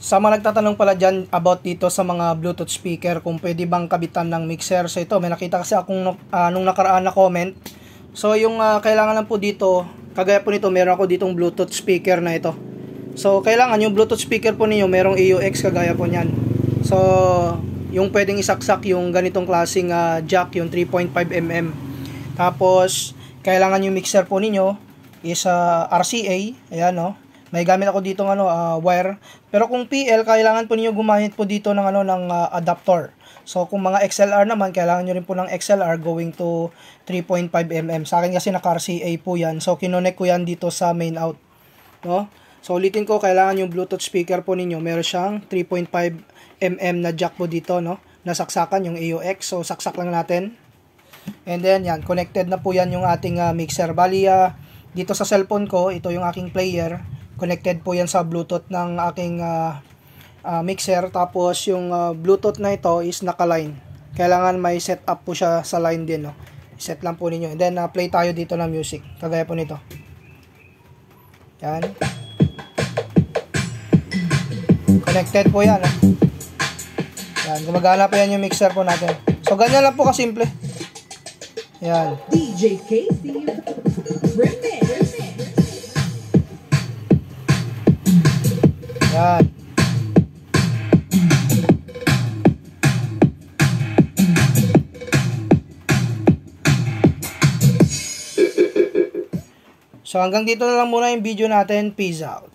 Sa mga nagtatanong pala dyan about dito sa mga Bluetooth speaker, kung pwede bang kabitan ng mixer. So ito, may nakita kasi akong nung nakaraan na comment. So yung kailangan lang po dito, kagaya po nito, meron ako ditong Bluetooth speaker na ito. So kailangan yung Bluetooth speaker po niyo merong AUX kagaya po niyan. So yung pwedeng isaksak yung ganitong klaseng jack, yung 3.5mm. Tapos kailangan yung mixer po niyo is RCA, ayan no. May gamit ako dito wire. Pero kung PL, kailangan po niyo gumamit po dito ng ng adapter. So kung mga XLR naman, kailangan niyo rin po ng XLR going to 3.5mm. Sa akin kasi naka-RCA po 'yan. So kinonect ko 'yan dito sa main out, no? So ulitin ko, kailangan yung Bluetooth speaker po ninyo meron siyang 3.5mm na jack po dito, no? Nasaksakan yung AUX. So saksak lang natin. And then yan, connected na po yan yung ating mixer. Bali dito sa cellphone ko, ito yung aking player. Connected po yan sa Bluetooth ng aking mixer. Tapos yung Bluetooth na ito is naka-line. Kailangan may set up po siya sa line din, no? Set lang po ninyo. And then play tayo dito ng music. Kagaya po nito. Yan. Connected po yan, no? Yan. Gumagana po yan yung mixer po natin. So ganyan lang po kasimple. Yan. DJ Casey Remix. Yan. So hanggang dito na lang muna yung video natin. Peace out.